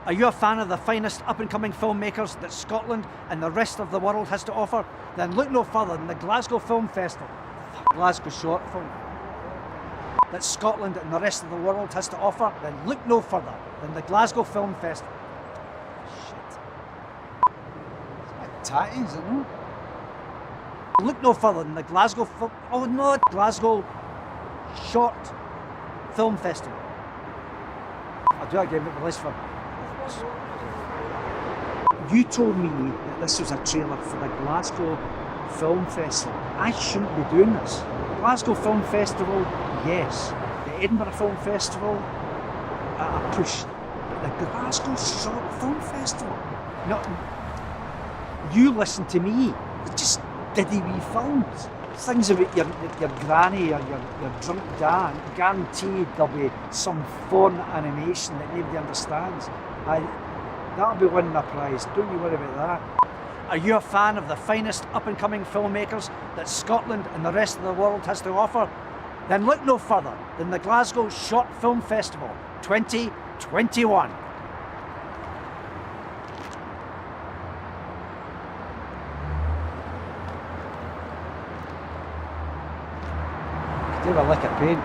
Are you a fan of the finest up-and-coming filmmakers that Scotland and the rest of the world has to offer? Then look no further than the Glasgow Film Festival. Glasgow Short Film. That Scotland and the rest of the world has to offer? Then look no further than the Glasgow Film Festival. Shit. It's a bit tatty, is it not? Look no further than the Glasgow Film... Oh no, Glasgow Short Film Festival. I'll do that again, but the list for... You told me that this was a trailer for the Glasgow Film Festival. I shouldn't be doing this. Glasgow Film Festival, yes. The Edinburgh Film Festival, a push. But the Glasgow Short Film Festival? No, you listen to me. Just diddy wee films. Things about your granny or your drunk dad. Guaranteed there'll be some foreign animation that nobody understands. That'll be winning a prize, don't you worry about that. Are you a fan of the finest up-and-coming filmmakers that Scotland and the rest of the world has to offer? Then look no further than the Glasgow Short Film Festival 2021. Could have a lick of paint.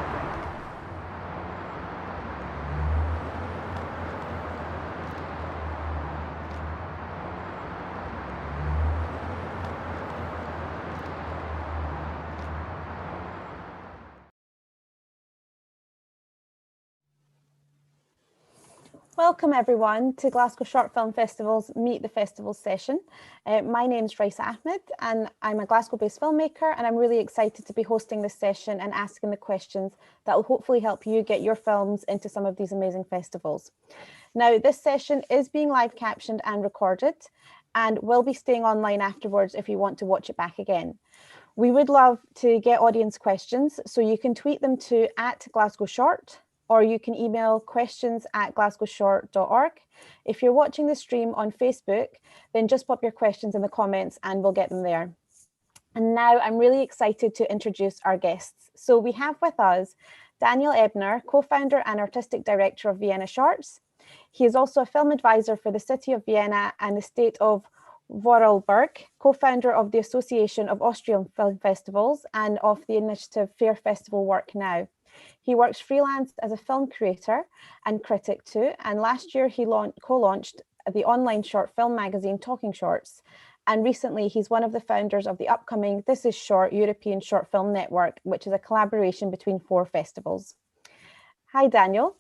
Welcome everyone to Glasgow Short Film Festival's Meet the Festivals session. My name's Raisa Ahmed and I'm a Glasgow-based filmmaker, and I'm really excited to be hosting this session and asking the questions that will hopefully help you get your films into some of these amazing festivals. Now, this session is being live captioned and recorded and will be staying online afterwards if you want to watch it back again. We would love to get audience questions, so you can tweet them to @GlasgowShort, or you can email questions@glasgowshort.org. If you're watching the stream on Facebook, then just pop your questions in the comments and we'll get them there. And now I'm really excited to introduce our guests. So we have with us Daniel Ebner, co-founder and artistic director of Vienna Shorts. He is also a film advisor for the City of Vienna and the State of Vorarlberg, co-founder of the Association of Austrian Film Festivals and of the initiative Fair Festival Work Now. He works freelance as a film creator and critic too, and last year he co-launched the online short film magazine Talking Shorts, and recently he's one of the founders of the upcoming This Is Short European Short Film Network, which is a collaboration between 4 festivals. Hi Daniel.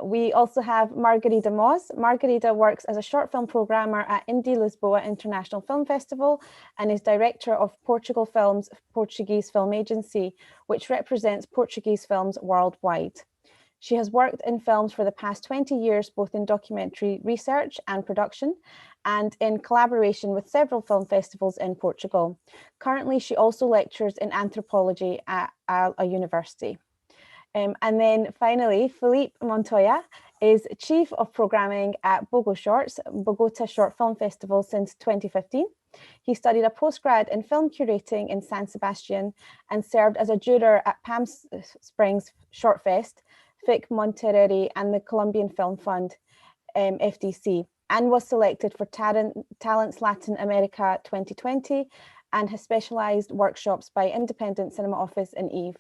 We also have Margarida Moz. Margarida works as a short film programmer at Indie Lisboa International Film Festival and is director of Portugal Films Portuguese Film Agency, which represents Portuguese films worldwide. She has worked in films for the past 20 years, both in documentary research and production, and in collaboration with several film festivals in Portugal. Currently, she also lectures in anthropology at a university. And then finally, Felipe Montoya is Chief of Programming at Bogota Short Film Festival since 2015. He studied a postgrad in film curating in San Sebastian and served as a juror at Palm Springs Short Fest, FIC Monterrey and the Colombian Film Fund, FDC, and was selected for Talents Latin America 2020 and has specialized workshops by Independent Cinema Office in Eve.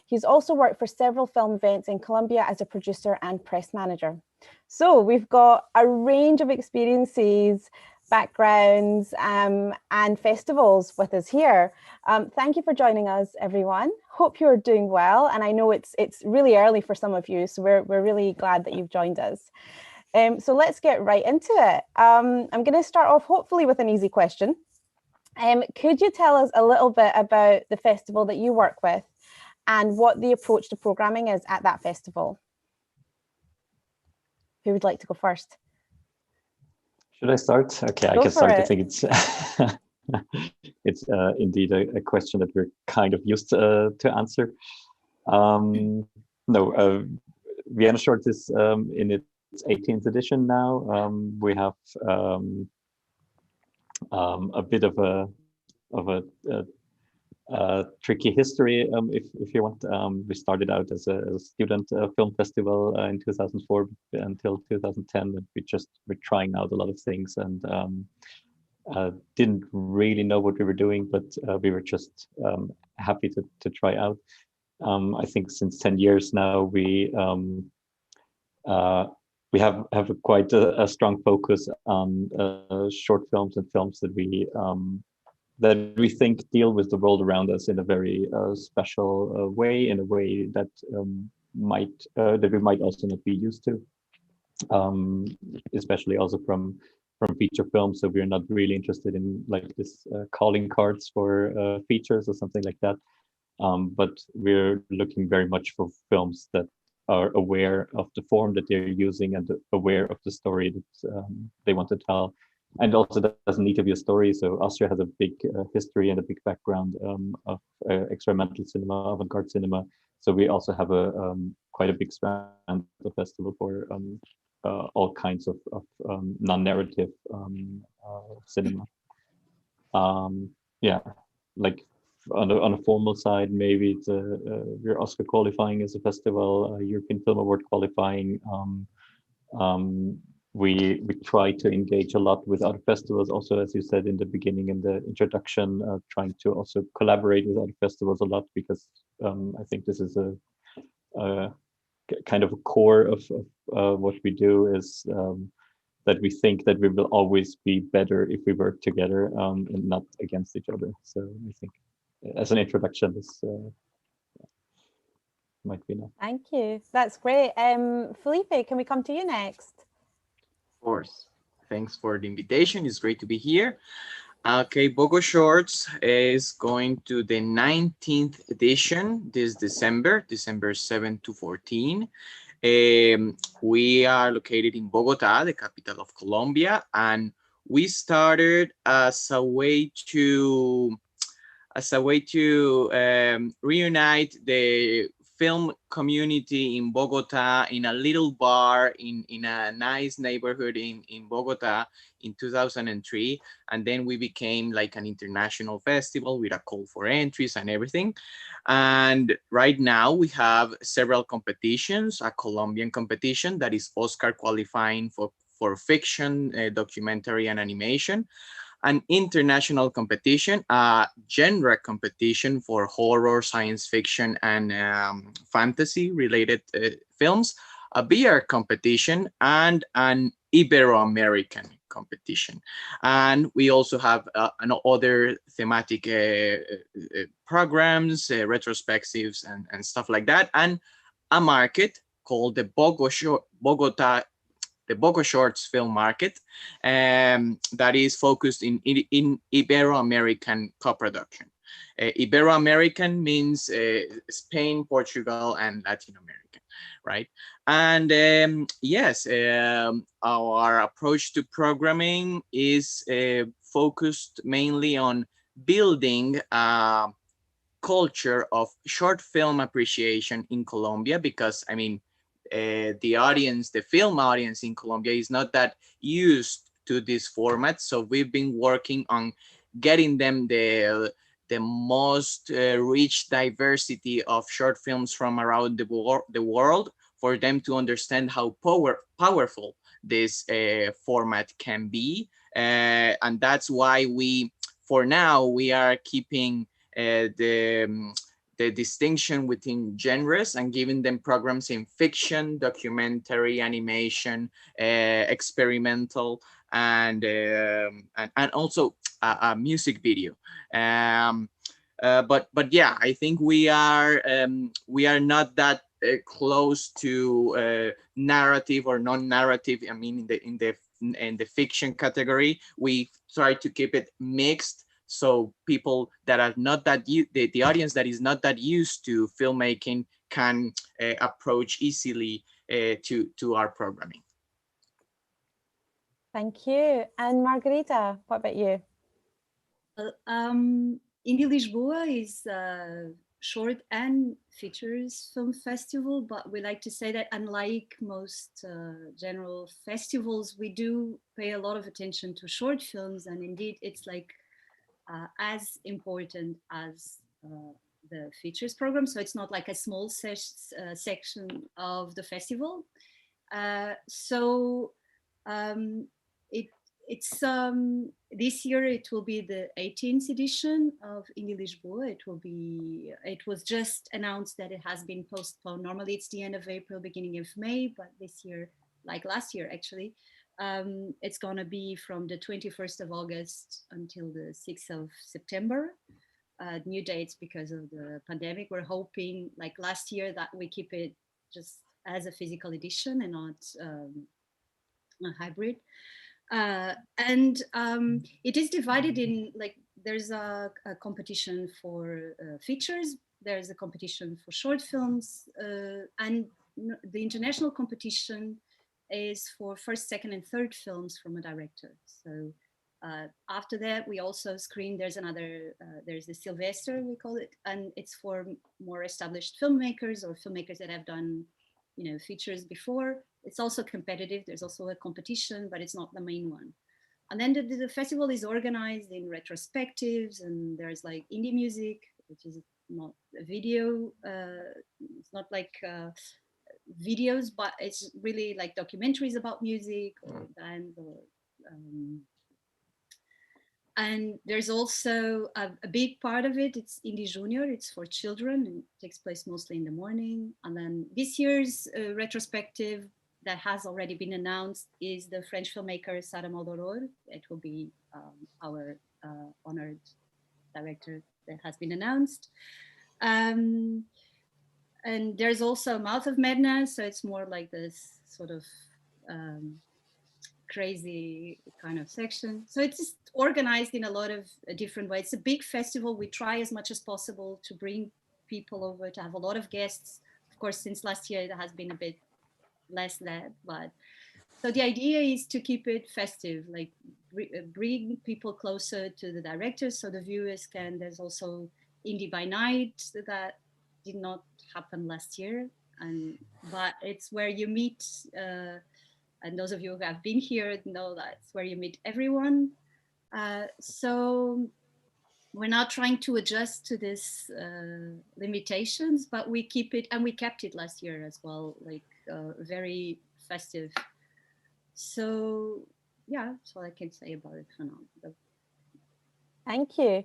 He's also worked for several film events in Colombia as a producer and press manager. So we've got a range of experiences, backgrounds, and festivals with us here. Thank you for joining us, everyone. Hope you're doing well. And I know it's really early for some of you, so we're really glad that you've joined us. So let's get right into it. I'm going to start off hopefully with an easy question. Could you tell us a little bit about the festival that you work with and what the approach to programming is at that festival? Who would like to go first? Should I start? Okay, I can start. I think it's indeed a question that we're kind of used to answer. Vienna Short is in its 18th edition now. We have a bit of a tricky history, if you want. We started out as a student film festival in 2004 until 2010, and we're trying out a lot of things, and didn't really know what we were doing, but we were just happy to try out. I think since 10 years now, we have quite a strong focus on short films and films that we think deal with the world around us in a very special way, in a way that that we might also not be used to, especially also from feature films. So we're not really interested in like this calling cards for features or something like that. But we're looking very much for films that are aware of the form that they're using and aware of the story that they want to tell. And also that doesn't need to be a story. So Austria has a big history and a big background of experimental cinema, avant-garde cinema. So we also have a quite a big strand of the festival for all kinds of non-narrative cinema. Yeah, like on a formal side, maybe it's we're Oscar qualifying as a festival, European Film Award qualifying. We try to engage a lot with other festivals, also as you said in the beginning in the introduction, trying to also collaborate with other festivals a lot, because I think this is a kind of a core of what we do, is that we think that we will always be better if we work together and not against each other. So I think as an introduction, this might be enough. Thank you. That's great. Felipe, can we come to you next? Of course. Thanks for the invitation. It's great to be here. Okay, Bogo Shorts is going to the 19th edition this December 7 to 14. We are located in Bogota, the capital of Colombia, and we started as a way to reunite the film community in Bogota in a little bar in a nice neighborhood in Bogota in 2003. And then we became like an international festival with a call for entries and everything. And right now we have several competitions, a Colombian competition that is Oscar qualifying for fiction, documentary and animation, an international competition, a genre competition for horror, science fiction, and fantasy related films, a beer competition, and an Ibero-American competition. And we also have other thematic programs, retrospectives, and stuff like that, and a market called the Bogota Shorts Film Market, that is focused in Ibero-American co-production. Ibero-American means Spain, Portugal, and Latin American, right? And yes, our approach to programming is focused mainly on building a culture of short film appreciation in Colombia, because I mean, the film audience in Colombia is not that used to this format. So we've been working on getting them the most rich diversity of short films from around the world, for them to understand how powerful this format can be. And that's why for now, we are keeping the distinction within genres and giving them programs in fiction, documentary, animation, experimental, and also a music video. But yeah, I think we are not that close to narrative or non-narrative. I mean, in the fiction category, we try to keep it mixed, so people that are not that the audience that is not that used to filmmaking can approach easily to our programming. Thank you. And Margarita, what about you? Indie Lisboa is a short and features film festival, but we like to say that unlike most general festivals, we do pay a lot of attention to short films, and indeed it's like as important as the features program. So it's not like a small section of the festival. So it's this year it will be the 18th edition of Indie Lisboa. It was just announced that it has been postponed. Normally it's the end of April, beginning of May, but this year, like last year actually, it's gonna be from the 21st of August until the 6th of September. New dates because of the pandemic. We're hoping, like last year, that we keep it just as a physical edition and not a hybrid. And it is divided in, like, there's a competition for features, there's a competition for short films, and the international competition is for first, second, and third films from a director. So after that, we also screen, there's the Sylvester, we call it, and it's for more established filmmakers or filmmakers that have done, features before. It's also competitive. There's also a competition, but it's not the main one. And then the festival is organized in retrospectives, and there's like indie music, which is not a video. It's not like videos, but it's really like documentaries about music or bands or and there's also a big part of it. It's Indie Junior. It's for children and takes place mostly in the morning. And then this year's retrospective that has already been announced is the French filmmaker Sara Maldoror. It will be our honored director that has been announced. And there's also Mouth of Madness. So it's more like this sort of crazy kind of section. So it's just organized in a lot of different ways. It's a big festival. We try as much as possible to bring people over, to have a lot of guests. Of course, since last year, it has been a bit less that, but so the idea is to keep it festive, like bring people closer to the directors so the viewers can, there's also Indie by Night that did not happen last year, but it's where you meet and those of you who have been here know that's where you meet everyone. So we're not trying to adjust to this limitations, but we keep it, and we kept it last year as well, like very festive. So yeah, that's all I can say about it for now. Thank you.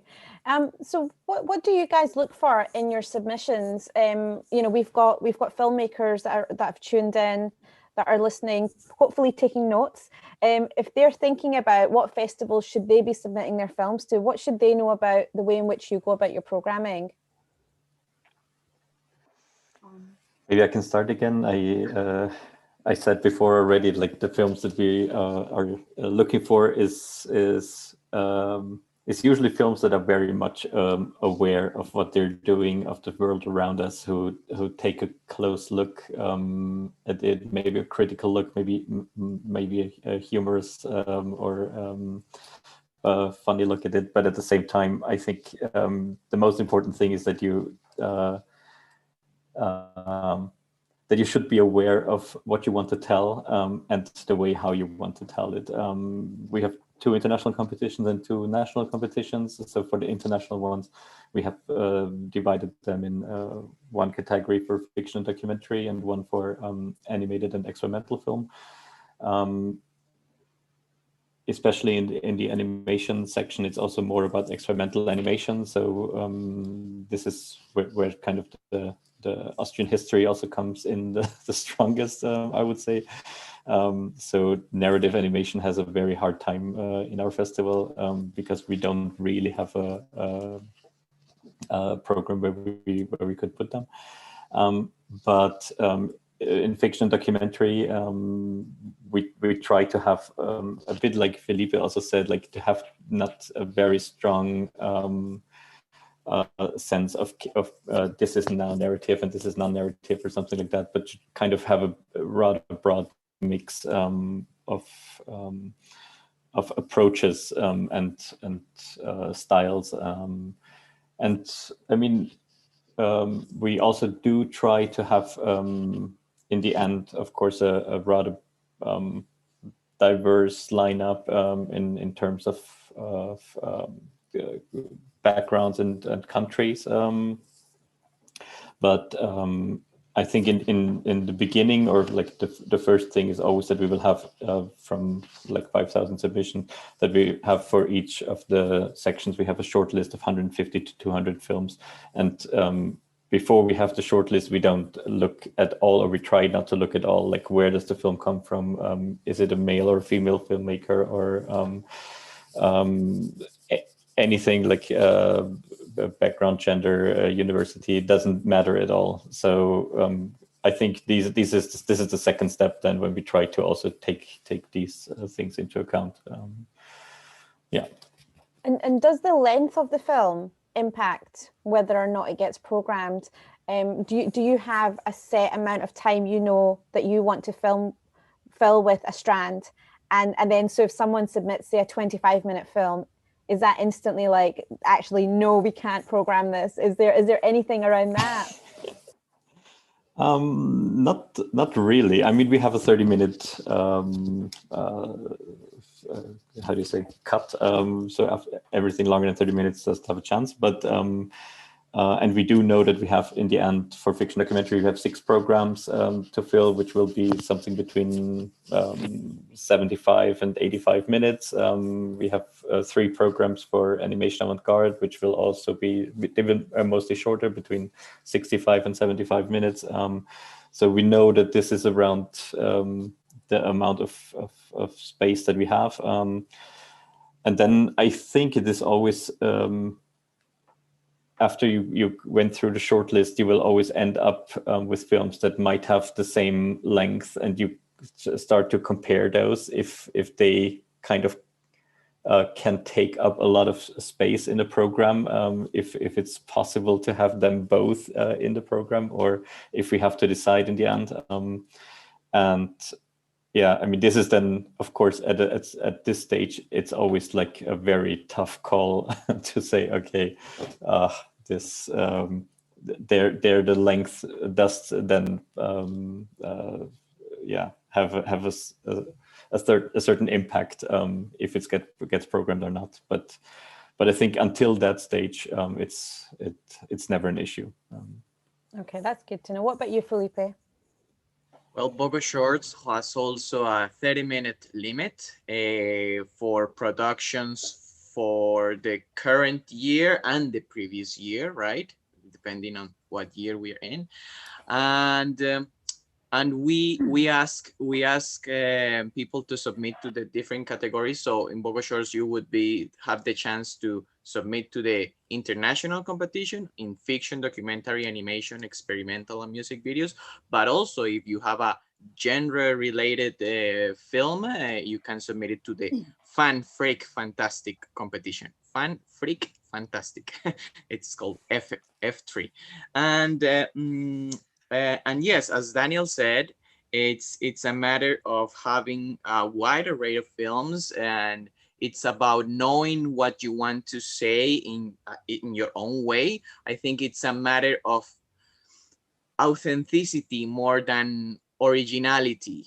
So what do you guys look for in your submissions? We've got filmmakers that have tuned in, that are listening, hopefully taking notes. If they're thinking about what festivals should they be submitting their films to, what should they know about the way in which you go about your programming? Maybe I can start again. I said before already, like the films that we are looking for is usually films that are very much aware of what they're doing, of the world around us, who take a close look at it, maybe a critical look, maybe a humorous or funny look at it. But at the same time, I think the most important thing is that you should be aware of what you want to tell and the way how you want to tell it. We have 2 international competitions and 2 national competitions. So for the international ones, we have divided them in one category for fiction and documentary and one for animated and experimental film. Especially in the animation section, it's also more about experimental animation. So this is where kind of the Austrian history also comes in the strongest, I would say. So narrative animation has a very hard time in our festival because we don't really have a program where we could put them. But in fiction documentary, we try to have a bit like Felipe also said, like to have not a very strong sense of this is now narrative and this is non-narrative or something like that, but kind of have a rather broad mix of approaches and styles. And I mean, we also do try to have in the end, of course, a rather diverse lineup in terms of backgrounds and countries. But I think in the beginning, or like the first thing is always that we will have from like 5,000 submissions that we have for each of the sections, we have a short list of 150 to 200 films. And before we have the short list, we don't look at all, or we try not to look at all, like where does the film come from? Is it a male or female filmmaker, or anything like background, gender, university, it doesn't matter at all. So I think this is the second step then, when we try to also take these things into account. Yeah. And does the length of the film impact whether or not it gets programmed? Do you have a set amount of time that you want to fill with a strand, and then so if someone submits, say, a 25-minute film, is that instantly like, actually, no, we can't program this? Is there anything around that? Not really. I mean, we have a 30-minute how do you say, cut? So everything longer than 30 minutes doesn't have a chance. But and we do know that we have, in the end, for fiction documentary, we have 6 programs to fill, which will be something between 75 and 85 minutes. We have 3 programs for animation avant-garde, which will also be even mostly shorter, between 65 and 75 minutes. So we know that this is around the amount of space that we have. And then I think it is always, after you went through the short list, you will always end up with films that might have the same length, and you start to compare those if they kind of can take up a lot of space in the program, if it's possible to have them both in the program, or if we have to decide in the end. And yeah, I mean, this is then, of course, at this stage, it's always like a very tough call to say, okay, this the length does then have a certain impact if it gets programmed or not. But I think until that stage, it's never an issue. Okay, that's good to know. What about you, Felipe? Well, Bogo Shorts has also a 30-minute limit for productions for the current year and the previous year, right? Depending on what year we're in. And we ask people to submit to the different categories. So in Bogo Shorts, you would have the chance to submit to the international competition in fiction, documentary, animation, experimental, and music videos. But also, if you have a genre-related film, you can submit it to the Fan Freak Fantastic competition. Fan Freak Fantastic. It's called F3. And yes, as Daniel said, it's a matter of having a wide array of films, and it's about knowing what you want to say in your own way. I think it's a matter of authenticity more than originality,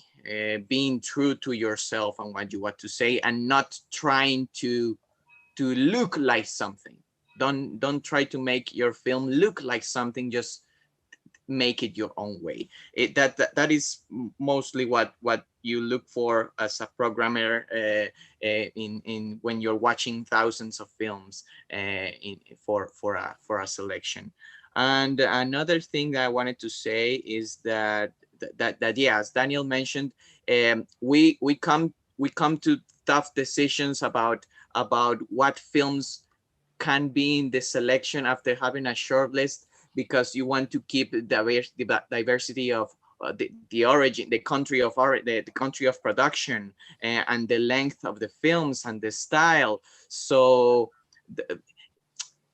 being true to yourself and what you want to say, and not trying to look like something. Don't try to make your film look like something. Just make it your own way. That is mostly what you look for as a programmer in when you're watching thousands of films for a selection. And another thing that I wanted to say is that yeah, as Daniel mentioned, we come to tough decisions about what films can be in the selection after having a short list, because you want to keep the diversity of the origin, the country of production, and the length of the films and the style. So,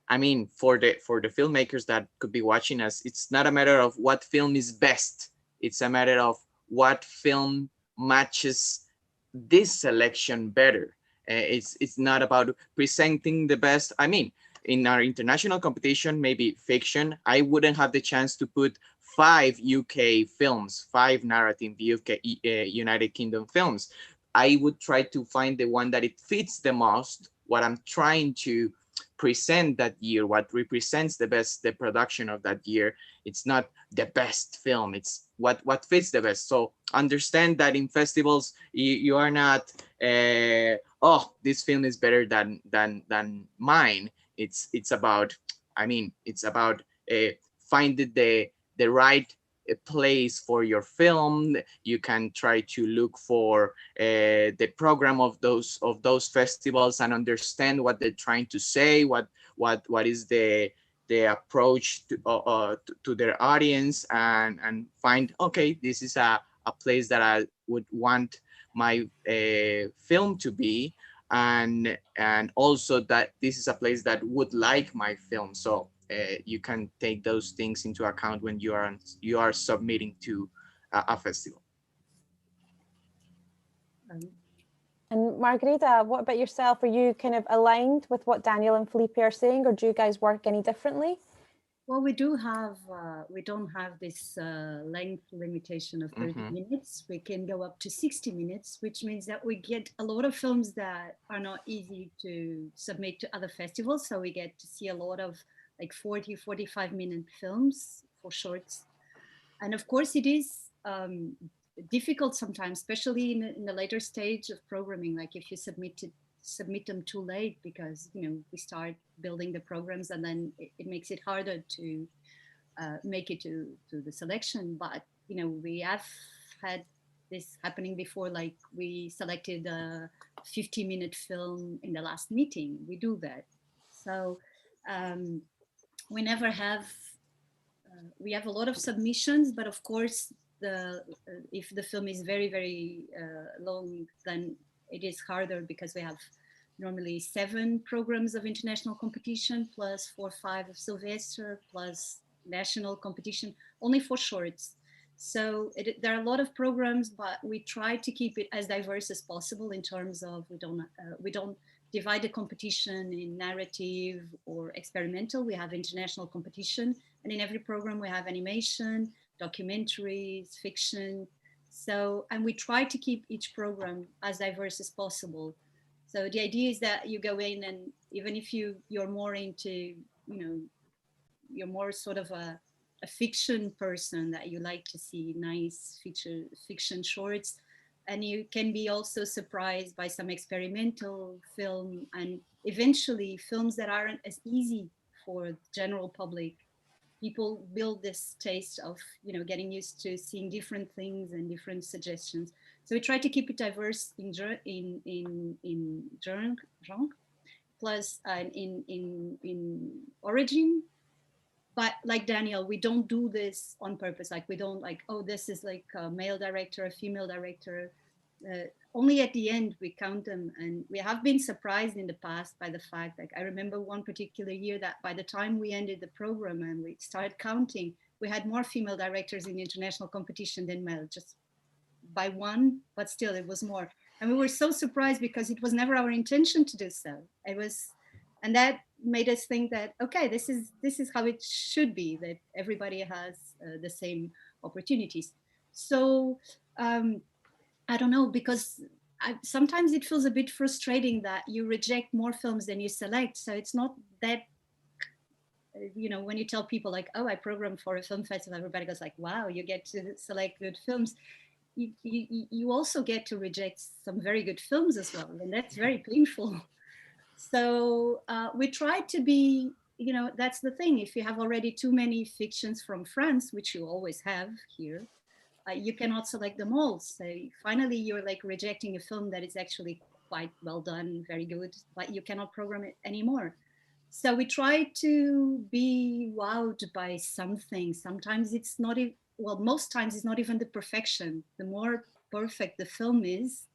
I mean, for the filmmakers that could be watching us, it's not a matter of what film is best. It's a matter of what film matches this selection better. It's not about presenting the best. I mean, in our international competition, maybe fiction, I wouldn't have the chance to put 5 UK films, 5 narrative UK, United Kingdom films. I would try to find the one that it fits the most, what I'm trying to present that year, what represents the production of that year. It's not the best film, it's what fits the best. So understand that in festivals you are not oh, this film is better than mine. It's about, I mean, it's about finding the right place for your film. You can try to look for the program of those festivals and understand what they're trying to say, what is the approach to their audience, and find, okay, this is a place that I would want my film to be, and also that this is a place that would like my film. So you can take those things into account when you are submitting to a festival. And Margarita, what about yourself? Are you kind of aligned with what Daniel and Felipe are saying, or do you guys work any differently? Well, we do have, we don't have this length limitation of 30 minutes. We can go up to 60 minutes, which means that we get a lot of films that are not easy to submit to other festivals. So we get to see a lot of like 40, 45-minute films for shorts. And of course it is difficult sometimes, especially in the later stage of programming, like if you submit them too late, because we start building the programs and then it makes it harder to make it to the selection. But we have had this happening before, like we selected a 50-minute film in the last meeting. We do that. So we never have, we have a lot of submissions, but of course if the film is very, very long, then it is harder, because we have normally 7 programs of international competition, plus 4 or 5 of Sylvester, plus national competition, only for shorts. So there are a lot of programs, but we try to keep it as diverse as possible in terms of we don't divide the competition in narrative or experimental. We have international competition, and in every program we have animation, documentaries, fiction. So, and we try to keep each program as diverse as possible. So the idea is that you go in, and even if you're more into, you're more sort of a fiction person, that you like to see nice fiction shorts, and you can be also surprised by some experimental film, and eventually films that aren't as easy for the general public. People build this taste of, getting used to seeing different things and different suggestions. So we try to keep it diverse in genre, plus in origin. But like Daniel, we don't do this on purpose. Like we don't like, oh, this is like a male director, a female director. Only at the end we count them, and we have been surprised in the past by the fact, like I remember one particular year that by the time we ended the program and we started counting, we had more female directors in the international competition than male, just by 1, but still it was more. And we were so surprised, because it was never our intention to do so. It was, and that made us think that, okay, this is how it should be, that everybody has the same opportunities. So I don't know, because sometimes it feels a bit frustrating that you reject more films than you select. So it's not that, when you tell people like, oh, I program for a film festival, everybody goes like, wow, you get to select good films. You also get to reject some very good films as well, and that's very painful. So we try to be, that's the thing. If you have already too many fictions from France, which you always have here, you cannot select them all. So finally, you're like rejecting a film that is actually quite well done, very good, but you cannot program it anymore. So we try to be wowed by something. Sometimes it's not even, well, most times it's not even the perfection. The more perfect the film is,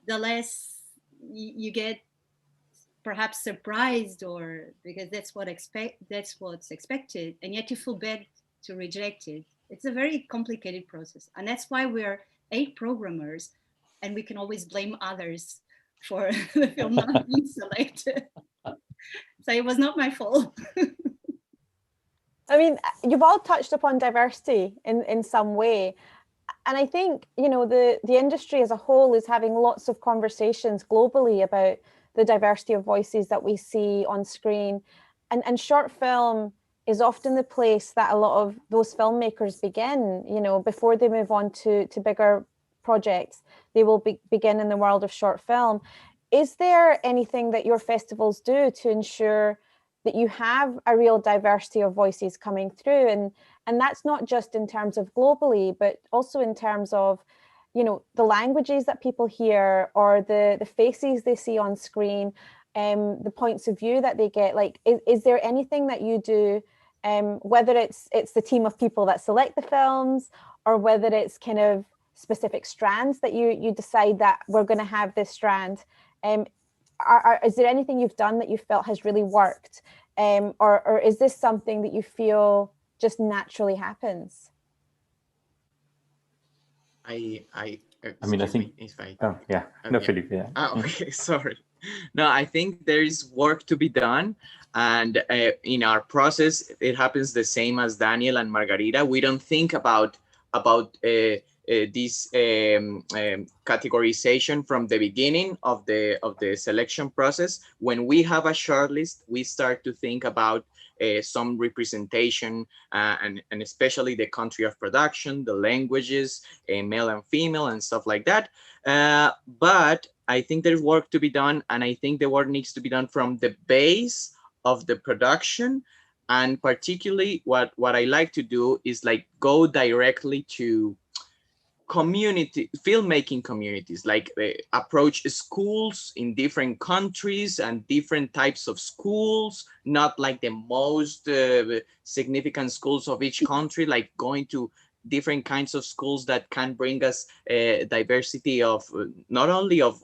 the less you get perhaps surprised, or because that's what's expected, and yet you feel bad to reject it. It's a very complicated process, and that's why we're 8 programmers, and we can always blame others for the film not being selected. So it was not my fault. I mean, you've all touched upon diversity in some way. And I think, the industry as a whole is having lots of conversations globally about the diversity of voices that we see on screen. And short film is often the place that a lot of those filmmakers begin, you know, before they move on to bigger projects. They will begin in the world of short film. Is there anything that your festivals do to ensure that you have a real diversity of voices coming through? And that's not just in terms of globally, but also in terms of, you know, the languages that people hear, or the faces they see on screen, the points of view that they get. Like, is there anything that you do, whether it's the team of people that select the films, or whether it's kind of specific strands that you decide that we're going to have this strand? Is there anything you've done that you felt has really worked, or is this something that you feel just naturally happens? I mean, I excuse think. me if I. Oh yeah, no, Philippe. Yeah. Okay, sorry. No, I think there is work to be done, and in our process, it happens the same as Daniel and Margarita. We don't think about this categorization from the beginning of the selection process. When we have a shortlist, we start to think about some representation, and especially the country of production, the languages, male and female, and stuff like that. But I think there's work to be done, and I think the work needs to be done from the base of the production. And particularly what I like to do is like go directly to community filmmaking communities, like approach schools in different countries and different types of schools, not like the most significant schools of each country, like going to different kinds of schools that can bring us diversity of not only of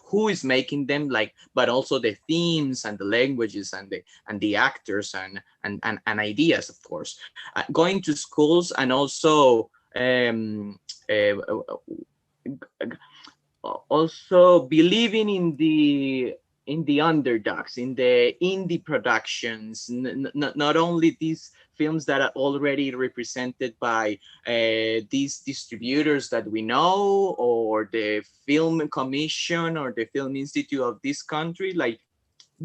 who is making them, like, but also the themes and the languages and the actors and ideas, of course. Going to schools, and also also believing in the underdogs, in the indie productions, not only these films that are already represented by these distributors that we know, or the film commission or the film institute of this country, like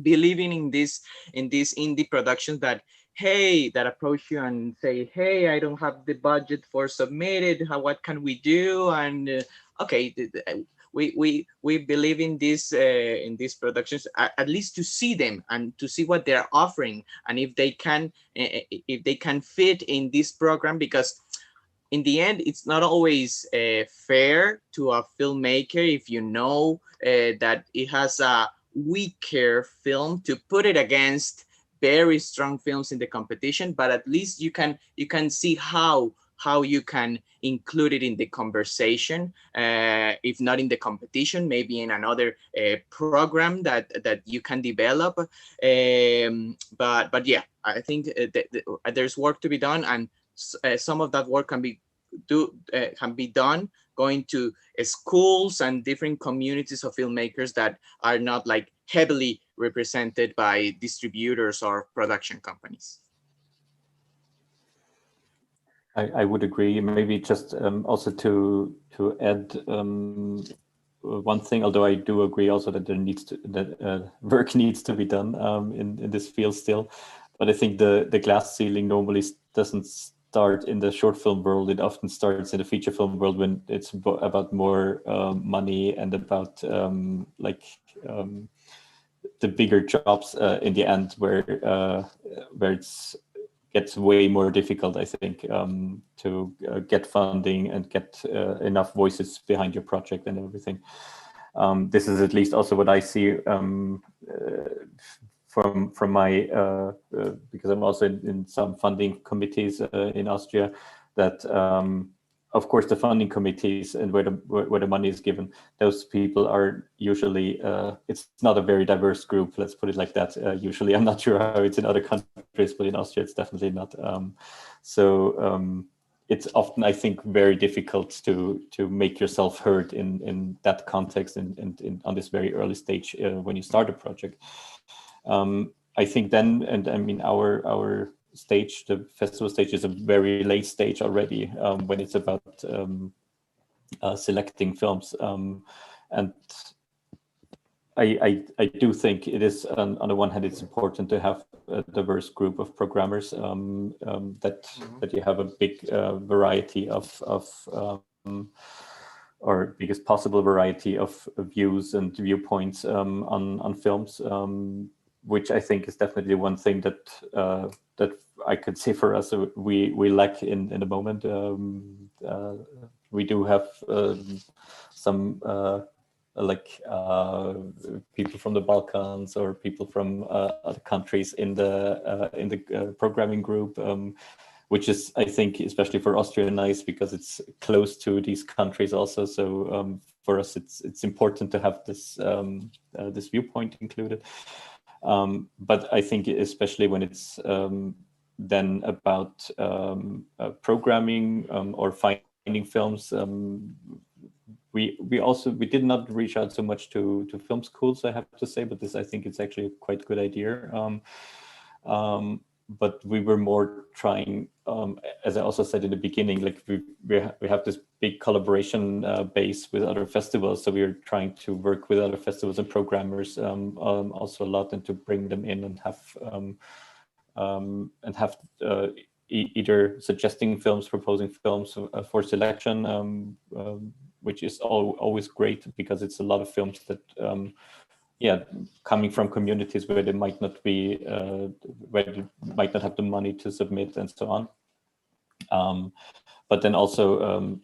believing in these indie productions that, hey, that approach you and say, hey, I don't have the budget for submitted, what can we do? And okay, we believe in these productions, at least to see them and to see what they're offering, and if they can fit in this program, because in the end, it's not always fair to a filmmaker if you know that it has a weaker film to put it against very strong films in the competition, but at least you can see how you can include it in the conversation, if not in the competition, maybe in another program that you can develop. But yeah, I think there's work to be done, and some of that work can be done going to schools and different communities of filmmakers that are not like heavily represented by distributors or production companies. I would agree. Maybe just also to add one thing, although I do agree also that work needs to be done in this field still. But I think the glass ceiling normally doesn't start in the short film world. It often starts in the feature film world, when it's about more money and about the bigger jobs in the end, where it's gets way more difficult, I think, to get funding and get enough voices behind your project and everything. This is at least also what I see from my, because I'm also in some funding committees in Austria, that of course the funding committees and where the money is given, those people are usually, it's not a very diverse group, let's put it like that. Usually, I'm not sure how it's in other countries, but in Austria it's definitely not. It's often, I think, very difficult to make yourself heard in that context and on this very early stage when you start a project. I think then, and I mean, our stage, the festival stage, is a very late stage already when it's about selecting films. And I do think it is, on the one hand, it's important to have a diverse group of programmers, that you have a big variety of or biggest possible variety of views and viewpoints on films, which I think is definitely one thing that I could say for us we lack in the moment. We do have some people from the Balkans or people from other countries in the programming group, which is, I think, especially for Austria, nice because it's close to these countries also. So for us, it's important to have this this viewpoint included. But I think especially when it's then about programming or finding films, we did not reach out so much to film schools, I have to say, but this, I think, it's actually a quite good idea. But we were more trying, as I also said in the beginning, like we have this big collaboration base with other festivals, so we are trying to work with other festivals and programmers also a lot, and to bring them in and have either suggesting films, proposing films for selection, which is always great because it's a lot of films that coming from communities where they might not be where they might not have the money to submit and so on, but then also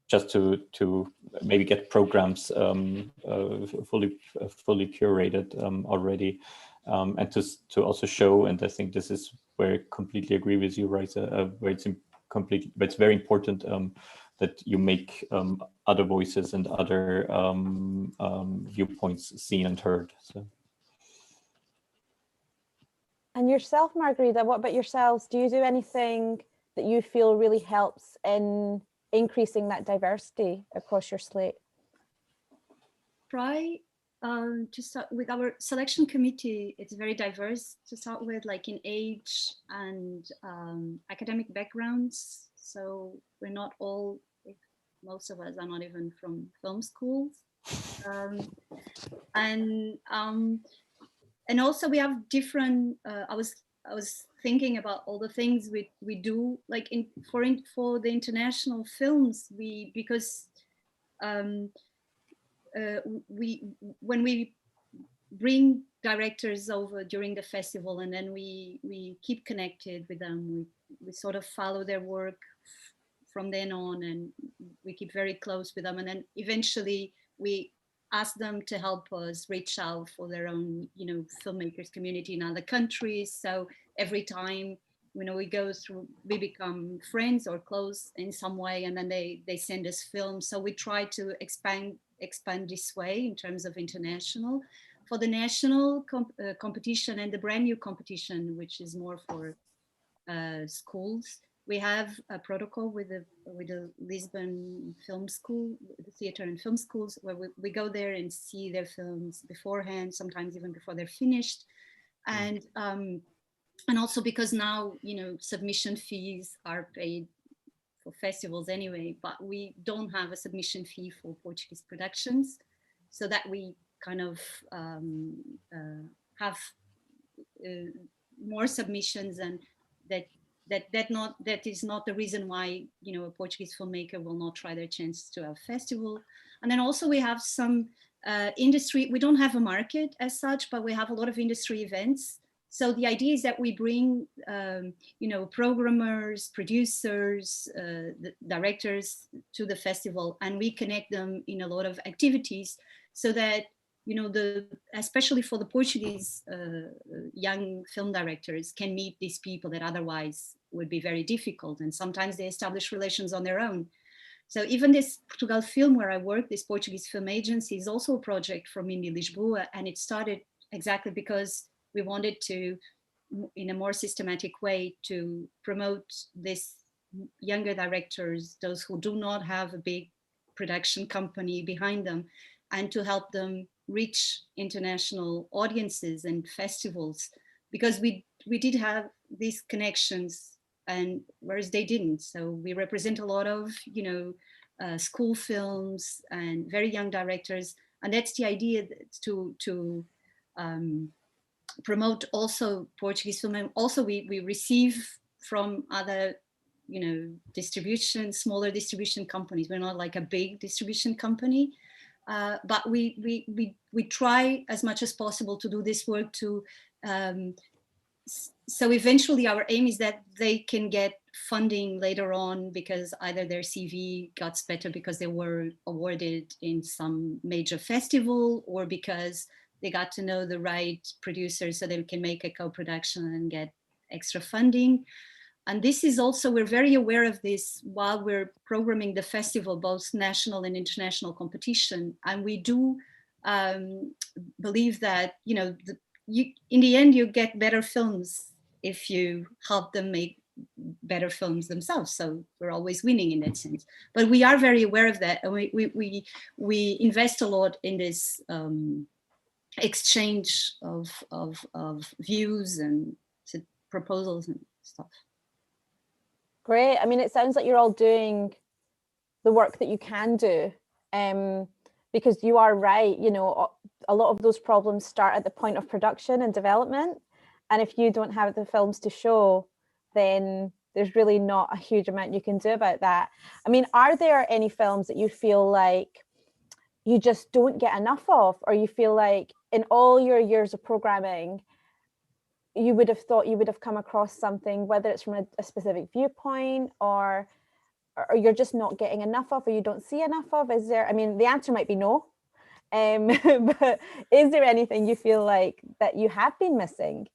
just to maybe get programs fully curated already, and to also show, and I think this is where I completely agree with you, Raisa, where it's very important that you make other voices and other viewpoints seen and heard. So. And yourself, Margarida, what about yourselves? Do you do anything that you feel really helps in increasing that diversity across your slate? Try to start with our selection committee. It's very diverse to start with, like in age and academic backgrounds. So we're not all, most of us are not even from film schools. And also we have different, I was thinking about all the things we do, like for the international films, because when we bring directors over during the festival, and then we keep connected with them, we sort of follow their work from then on, and we keep very close with them, and then eventually we ask them to help us reach out for their own, filmmakers community in other countries. So every time, we go through, we become friends or close in some way, and then they send us films. So we try to expand this way in terms of international. For the national competition and the brand new competition, which is more for schools, we have a protocol with the Lisbon Film School, the theater and film schools, where we go there and see their films beforehand, sometimes even before they're finished. And also because now, submission fees are paid for festivals anyway, but we don't have a submission fee for Portuguese productions, so that we kind of have more submissions, and that is not the reason why a Portuguese filmmaker will not try their chance to a festival. And then also we have some industry. We don't have a market as such, but we have a lot of industry events. So the idea is that we bring programmers, producers, the directors to the festival, and we connect them in a lot of activities, so that especially for the Portuguese young film directors can meet these people that otherwise would be very difficult, and sometimes they establish relations on their own. So even this Portugal Film, where I work, this Portuguese film agency, is also a project from Indie Lisboa, and it started exactly because we wanted to, in a more systematic way, to promote these younger directors, those who do not have a big production company behind them, and to help them reach international audiences and festivals, because we did have these connections, and whereas they didn't. So we represent a lot of school films and very young directors, And that's the idea, to promote also Portuguese film. And also we receive from other, smaller distribution companies. We're not like a big distribution company, but we try as much as possible to do this work to, so eventually our aim is that they can get funding later on, because either their CV got better because they were awarded in some major festival, or because they got to know the right producers so they can make a co-production and get extra funding. And this is also, we're very aware of this while we're programming the festival, both national and international competition. And we do believe that, in the end, you get better films if you help them make better films themselves. So we're always winning in that sense. But we are very aware of that. And we invest a lot in this exchange of views and proposals and stuff. Great. I mean, it sounds like you're all doing the work that you can do, because you are right, a lot of those problems start at the point of production and development. And if you don't have the films to show, then there's really not a huge amount you can do about that. I mean, are there any films that you feel like you just don't get enough of, or you feel like in all your years of programming, you would have thought you would have come across something, whether it's from a specific viewpoint, or you're just not getting enough of, or you don't see enough of? Is there, I mean, the answer might be no, but is there anything you feel like that you have been missing?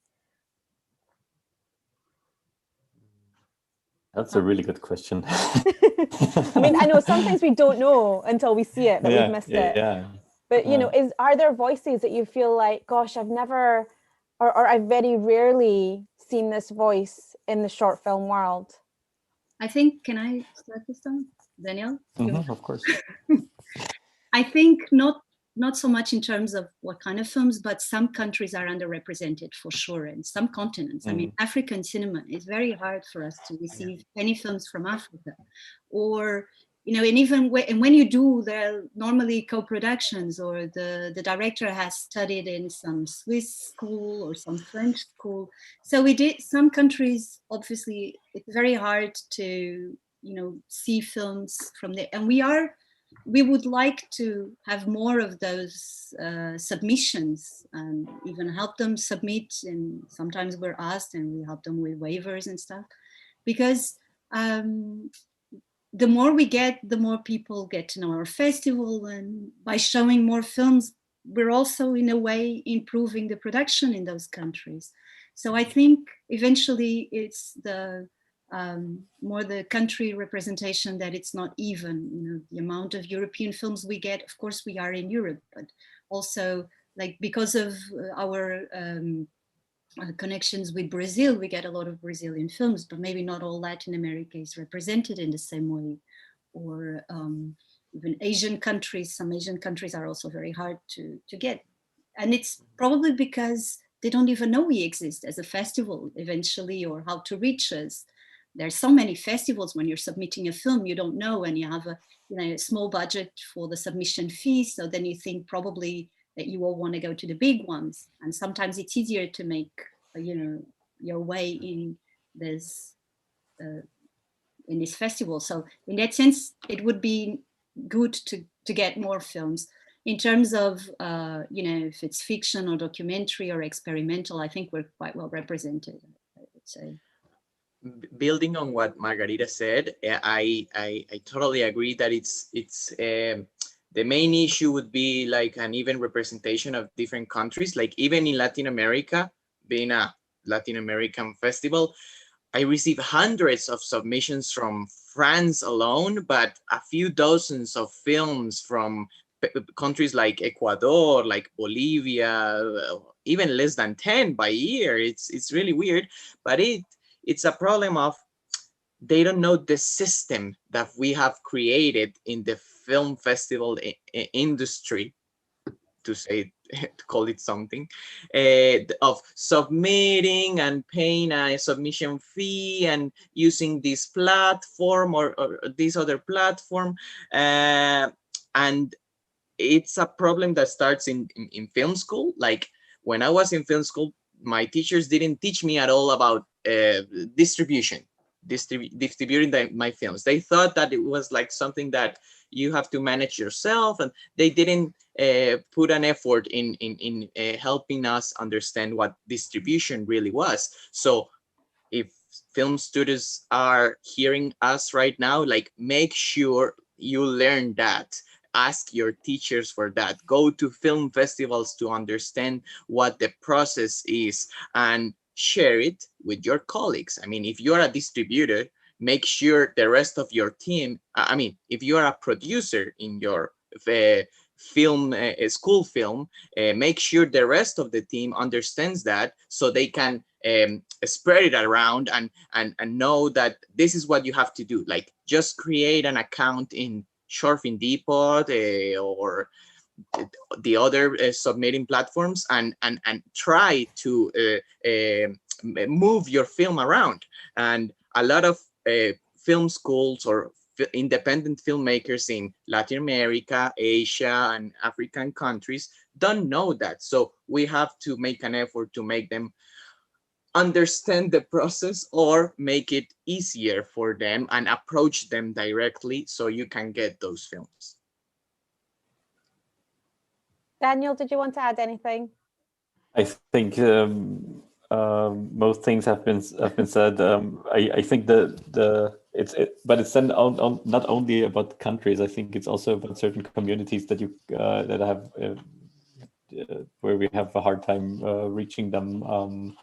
That's a really good question. I mean, I know sometimes we don't know until we see it that we've missed it. Yeah. But, are there voices that you feel like, gosh, I've never, or I've very rarely seen this voice in the short film world? I think, can I start this time, Daniel? Of course. I think not so much in terms of what kind of films, but some countries are underrepresented for sure, and some continents. I mean, African cinema is very hard for us to receive any films from Africa, or and even when you do, they're normally co-productions, or the director has studied in some Swiss school or some French school. So some countries, obviously, it's very hard to see films from there, and we would like to have more of those submissions, and even help them submit. And sometimes we're asked, and we help them with waivers and stuff, because the more we get, the more people get to know our festival. And by showing more films, we're also in a way improving the production in those countries. So I think eventually it's the more the country representation that it's not even, the amount of European films we get. Of course, we are in Europe, but also like because of our connections with Brazil, we get a lot of Brazilian films, but maybe not all Latin America is represented in the same way. Or even Asian countries, some Asian countries are also very hard to get. And it's probably because they don't even know we exist as a festival eventually, or how to reach us. There's so many festivals. When you're submitting a film, you don't know, and you have a small budget for the submission fee. So then you think probably that you all want to go to the big ones. And sometimes it's easier to make, your way in this festival. So in that sense, it would be good to get more films. In terms of, if it's fiction or documentary or experimental, I think we're quite well represented, I would say. Building on what Margarita said, I totally agree that it's the main issue would be like an even representation of different countries. Like even in Latin America, being a Latin American festival, I receive hundreds of submissions from France alone, but a few dozens of films from countries like Ecuador, like Bolivia, even less than 10 by year. It's really weird, but it's a problem of they don't know the system that we have created in the film festival industry, to call it something, of submitting and paying a submission fee and using this platform or this other platform. And it's a problem that starts in film school. Like when I was in film school, my teachers didn't teach me at all about distributing my films. They thought that it was like something that you have to manage yourself, and they didn't put an effort in helping us understand what distribution really was. So if film students are hearing us right now, like make sure you learn that. Ask your teachers for that. Go to film festivals to understand what the process is and share it with your colleagues. I mean, if you're a distributor, make sure the rest of your team, I mean, if you're a producer in your film, school film, make sure the rest of the team understands that, so they can spread it around and know that this is what you have to do. Like just create an account in Shortfilm Depot or the other submitting platforms, and try to move your film around. And a lot of film schools or independent filmmakers in Latin America, Asia, and African countries don't know that. So we have to make an effort to make them understand the process or make it easier for them and approach them directly so you can get those films. Daniel, did you want to add anything? I think most things have been said. I think but it's then not only about countries. I think it's also about certain communities that that have where we have a hard time reaching them.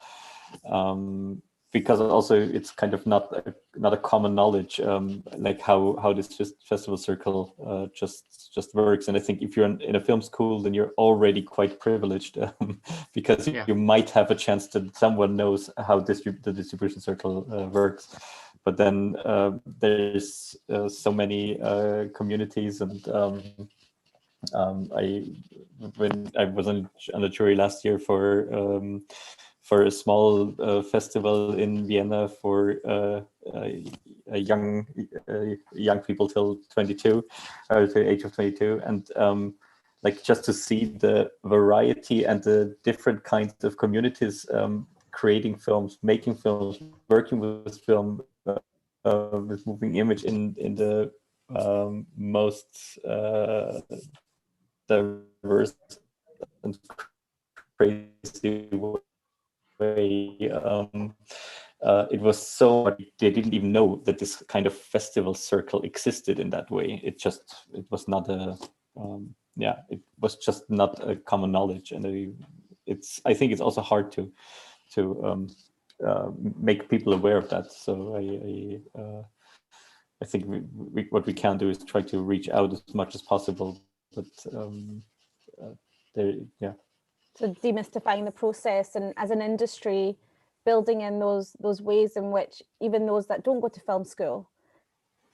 Because also it's kind of not a common knowledge, like how this festival circle just works. And I think if you're in a film school, then you're already quite privileged, because you might have a chance that someone knows how the distribution circle works. But then there's so many communities, and when I was on the jury last year for a small festival in Vienna for young people till 22, or to the age of 22, and like just to see the variety and the different kinds of communities creating films, making films, working with film, with moving image in the most diverse and crazy way. It was so, they didn't even know that this kind of festival circle existed in that way. It was not a it was just not a common knowledge. And I think it's also hard to make people aware of that. So I think what we can do is try to reach out as much as possible, but So demystifying the process, and as an industry, building in those ways in which even those that don't go to film school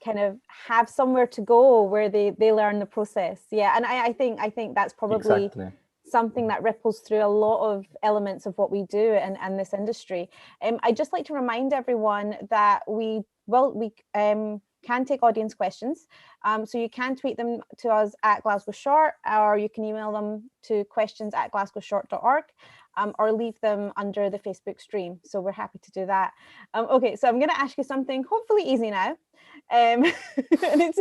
kind of have somewhere to go where they learn the process. Yeah, and I think that's probably exactly something that ripples through a lot of elements of what we do and this industry. I'd just like to remind everyone that we can take audience questions. So you can tweet them to us at Glasgow Short, or you can email them to questions@glasgowshort.org, or leave them under the Facebook stream. So we're happy to do that. Okay, so I'm going to ask you something hopefully easy now. And it's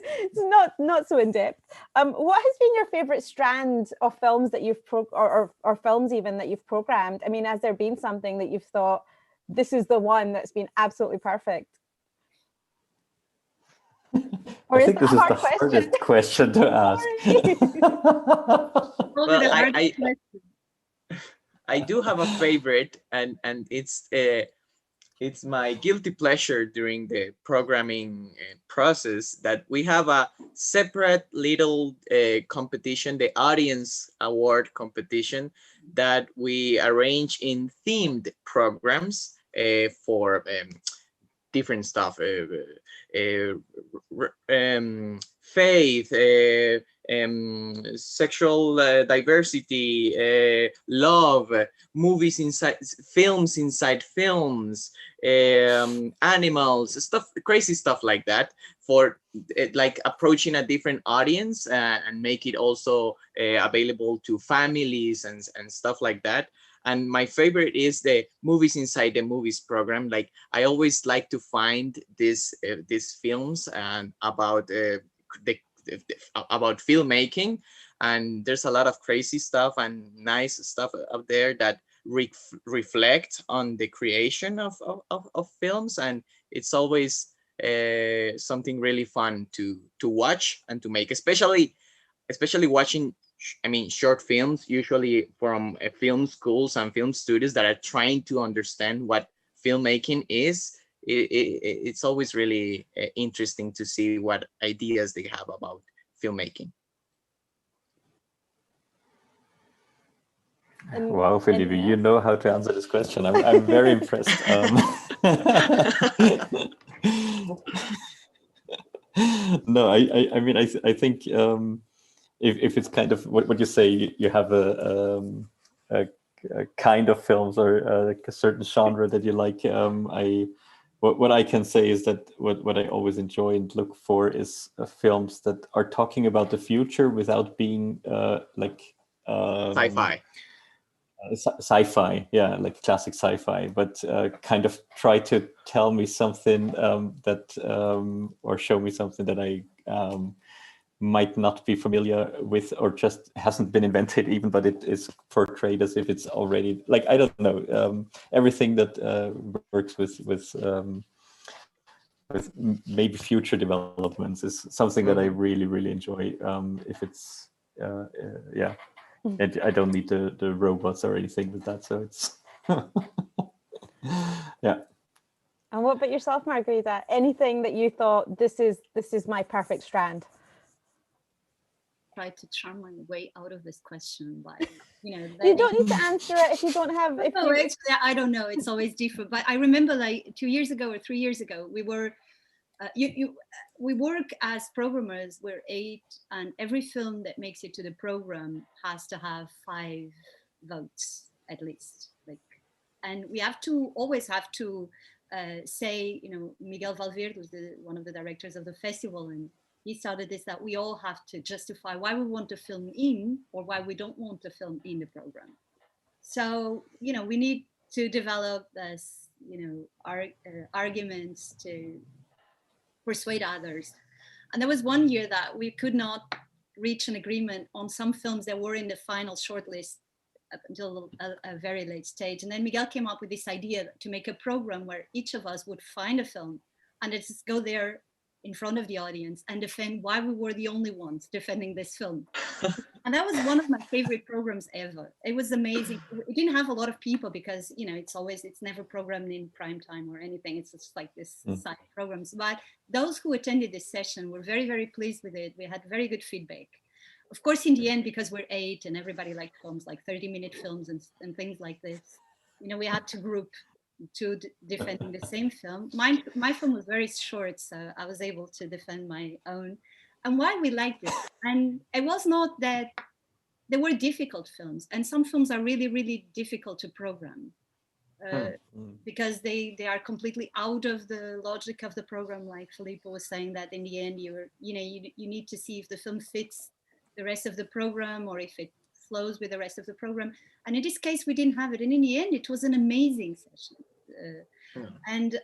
not so in-depth. What has been your favorite strand of films that you've or films even that you've programmed? I mean, has there been something that you've thought, this is the one that's been absolutely perfect? I think this is the hardest question to ask. Well, I do have a favorite, and it's my guilty pleasure during the programming process, that we have a separate little competition, the Audience Award competition, that we arrange in themed programs for different stuff, faith, sexual diversity, love, movies inside films, animals, stuff, crazy stuff like that, for like approaching a different audience, and make it also available to families and stuff like that. And my favorite is the movies inside the movies program. Like, I always like to find these films and about about filmmaking, and there's a lot of crazy stuff and nice stuff out there that reflect on the creation of films, and it's always something really fun to watch and to make, especially watching, I mean, short films, usually from film schools and film studios that are trying to understand what filmmaking is. It's always really interesting to see what ideas they have about filmmaking. Wow, Felipe, you know how to answer this question. I'm very impressed. No, I mean, I think if it's kind of what you say, you have a kind of films or like a certain genre that you like. What I can say is that what I always enjoy and look for is films that are talking about the future without being like Sci-fi. Sci-fi, yeah, like classic sci-fi, but kind of try to tell me something that or show me something that I might not be familiar with, or just hasn't been invented even, but it is portrayed as if it's already, like, I don't know, everything that works with maybe future developments is something that I really enjoy. If it's yeah. And I don't need the robots or anything with that, so it's yeah. And what about yourself, Margarita? Anything that you thought, this is my perfect strand? Try to charm my way out of this question by, you don't need to answer it if you don't have. No, actually, I don't know. It's always different. But I remember, like 2 years ago or 3 years ago, we were. We work as programmers. We're 8, and every film that makes it to the program has to have 5 votes at least. Like, and we always have to say, Miguel Valverde was one of the directors of the festival, and he started this, that we all have to justify why we want to film in or why we don't want to film in the program. So we need to develop this, arguments to persuade others. And there was one year that we could not reach an agreement on some films that were in the final shortlist up until a very late stage. And then Miguel came up with this idea to make a program where each of us would find a film and just go there in front of the audience and defend why we were the only ones defending this film. And that was one of my favorite programs ever. It was amazing. It didn't have a lot of people because, it's never programmed in prime time or anything. It's just like this side programs. But those who attended this session were very, very pleased with it. We had very good feedback. Of course, in the end, because we're 8 and everybody liked films, like 30-minute films and things like this, we had to group to defending the same film. My film was very short, so I was able to defend my own. And why we liked it. And it was not that there were difficult films, and some films are really, really difficult to program because they are completely out of the logic of the program. Like Filippo was saying, that in the end, you need to see if the film fits the rest of the program or if it flows with the rest of the program. And in this case, we didn't have it. And in the end, it was an amazing session. And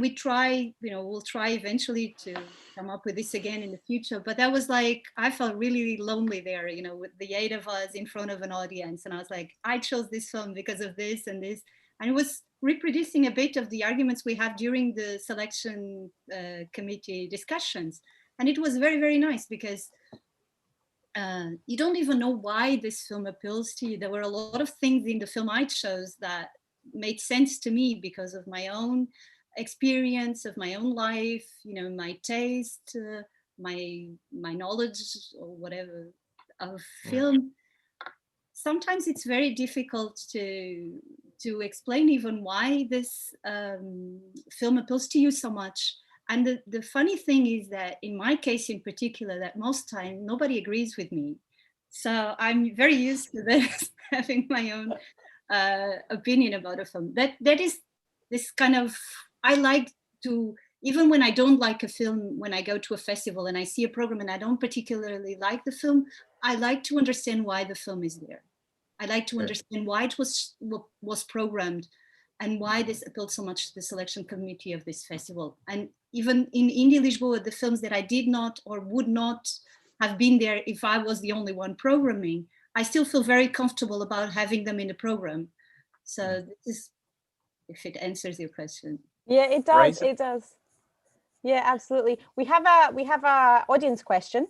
we try, we'll try eventually to come up with this again in the future. But that was like, I felt really lonely there, with the 8 of us in front of an audience. And I was like, I chose this film because of this and this. And it was reproducing a bit of the arguments we have during the selection committee discussions. And it was very, very nice because you don't even know why this film appeals to you. There were a lot of things in the film I chose that made sense to me because of my own experience, of my own life, my taste, my knowledge or whatever of film. Sometimes it's very difficult to explain even why this film appeals to you so much. And the funny thing is that in my case in particular, that most time nobody agrees with me. So I'm very used to this, having my own opinion about a film. That is this kind of, I like to, even when I don't like a film, when I go to a festival and I see a program and I don't particularly like the film, I like to understand why the film is there. I like to understand why it was programmed and why this appealed so much to the selection committee of this festival. And even in Indie Lisboa, the films that I did not or would not have been there if I was the only one programming, I still feel very comfortable about having them in the program. So this is, if it answers your question. Yeah, it does. Right. It does. Yeah, absolutely. We have a audience question,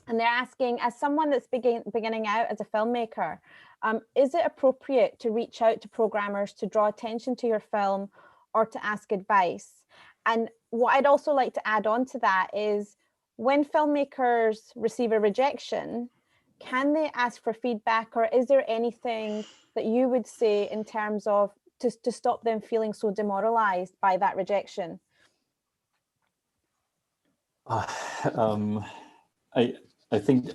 and they're asking, as someone that's beginning out as a filmmaker, is it appropriate to reach out to programmers to draw attention to your film or to ask advice? And what I'd also like to add on to that is, when filmmakers receive a rejection, can they ask for feedback, or is there anything that you would say in terms of to stop them feeling so demoralized by that rejection? I think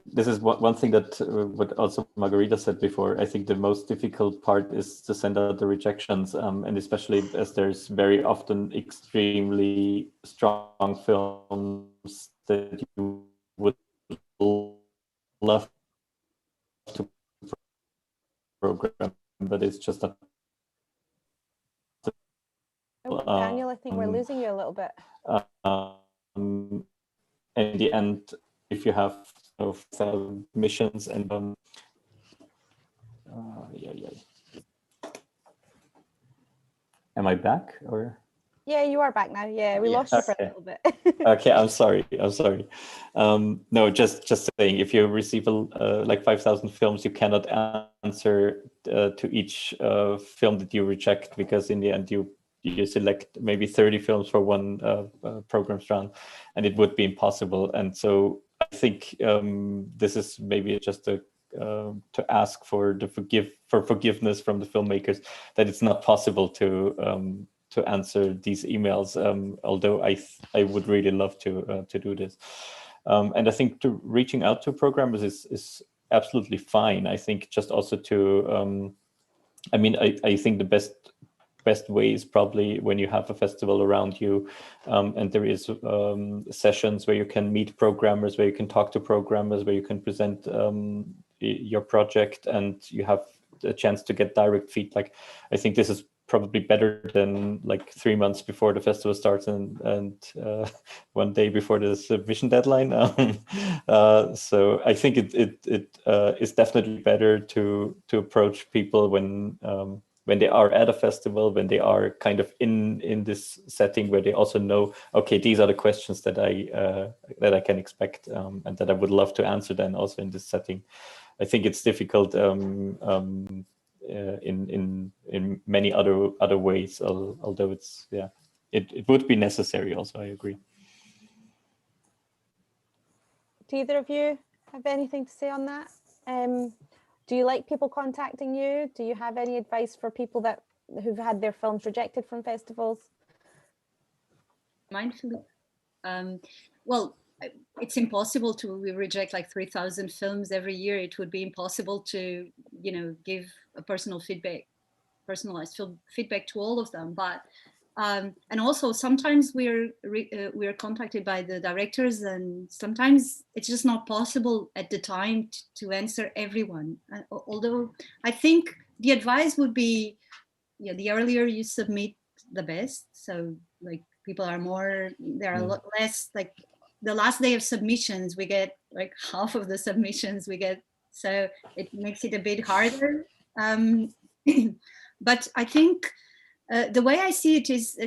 this is one thing that what also Margarita said before. I think the most difficult part is to send out the rejections, and especially as there's very often extremely strong films that you would love to program, but it's just not. Daniel, I think we're losing you a little bit. In the end, if you have missions and am I back or? Yeah, you are back now. Yeah, we lost you for a little bit. Okay, I'm sorry. No, just saying, if you receive like 5,000 films, you cannot answer to each film that you reject, because in the end you select maybe 30 films for one program's round, and it would be impossible. And so I think this is maybe just to ask for forgiveness from the filmmakers, that it's not possible to answer these emails. Although I would really love to do this. And I think reaching out to programmers is absolutely fine. I think just also to, I think the best way is probably when you have a festival around you, and there is sessions where you can meet programmers, where you can talk to programmers, where you can present your project, and you have a chance to get direct feedback. I think this is probably better than like 3 months before the festival starts and 1 day before the submission deadline. So I think it is definitely better to approach people when they are at a festival, when they are kind of in this setting where they also know, okay, these are the questions that I can expect, and that I would love to answer then also in this setting. I think it's difficult in many other ways, although it would be necessary also. I agree. Do either of you have anything to say on that? Do you like people contacting you? Do you have any advice for people who've had their films rejected from festivals? Mindfully. Well, it's impossible to reject like 3,000 films every year. It would be impossible to, give a personalized feedback to all of them. But and also sometimes we're contacted by the directors, and sometimes it's just not possible at the time to answer everyone. Although I think the advice would be, the earlier you submit, the best. So like there are a lot less, like the last day of submissions, we get like half of the submissions we get. So it makes it a bit harder. But I think the way I see it is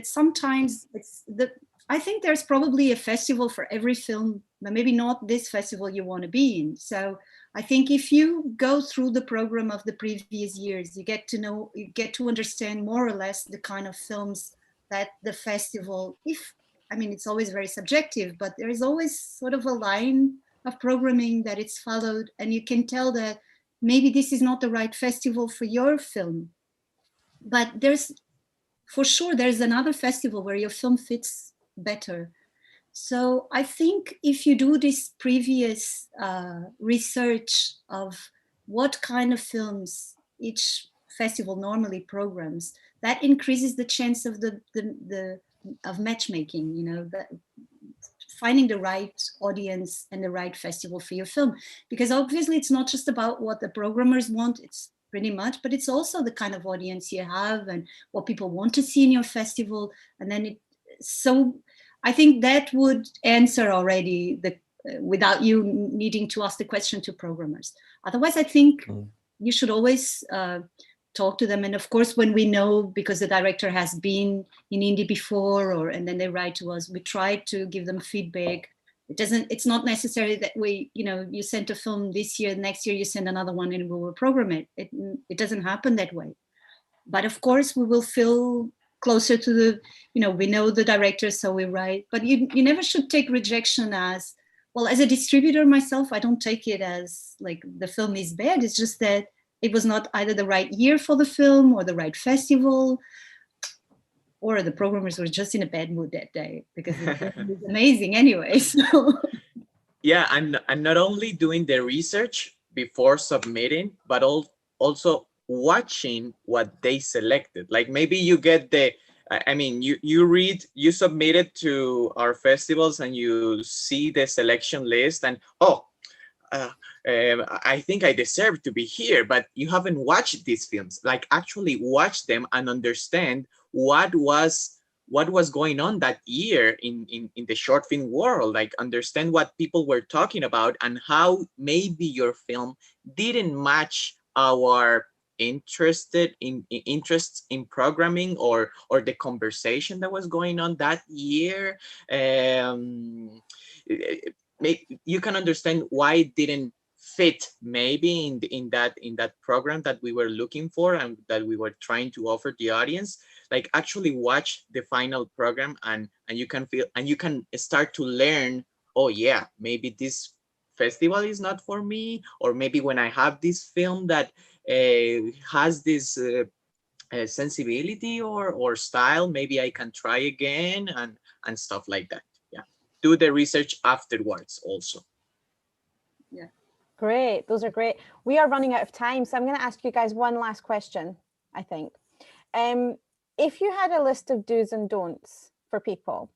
I think there's probably a festival for every film, but maybe not this festival you want to be in. So I think if you go through the program of the previous years, you get to understand more or less the kind of films that the festival, it's always very subjective, but there is always sort of a line of programming that it's followed, and you can tell that maybe this is not the right festival for your film. But there's another festival where your film fits better. So I think if you do this previous research of what kind of films each festival normally programs, that increases the chance of of matchmaking, you know, that finding the right audience and the right festival for your film. Because obviously it's not just about what the programmers want, it's pretty much, but it's also the kind of audience you have and what people want to see in your festival. And then so I think that would answer already without you needing to ask the question to programmers. Otherwise, I think you should always talk to them. And of course, when we know, because the director has been in Indy before, and then they write to us, we try to give them feedback. It's not necessary that you sent a film this year, next year you send another one and we will program it. It doesn't happen that way. But of course, we will feel closer to we know the director, so we write. But you never should take rejection as, well, as a distributor myself, I don't take it as like the film is bad. It's just that it was not either the right year for the film or the right festival, or the programmers were just in a bad mood that day, because it was amazing anyway. So. Yeah, I'm not only doing the research before submitting, but also watching what they selected. Like maybe you get you submit it to our festivals and you see the selection list and I think I deserve to be here, but you haven't watched these films. Like actually watch them and understand what was going on that year in the short film world. Like understand what people were talking about and how maybe your film didn't match our interests in programming or the conversation that was going on that year. You can understand why it didn't fit maybe in that program that we were looking for and that we were trying to offer the audience. Like actually watch the final program and you can feel and you can start to learn, oh yeah, maybe this festival is not for me, or maybe when I have this film that has this sensibility or style, maybe I can try again and stuff like that. Yeah, do the research afterwards also. Yeah. Great, those are great. We are running out of time, so I'm going to ask you guys one last question, I think. If you had a list of do's and don'ts for people,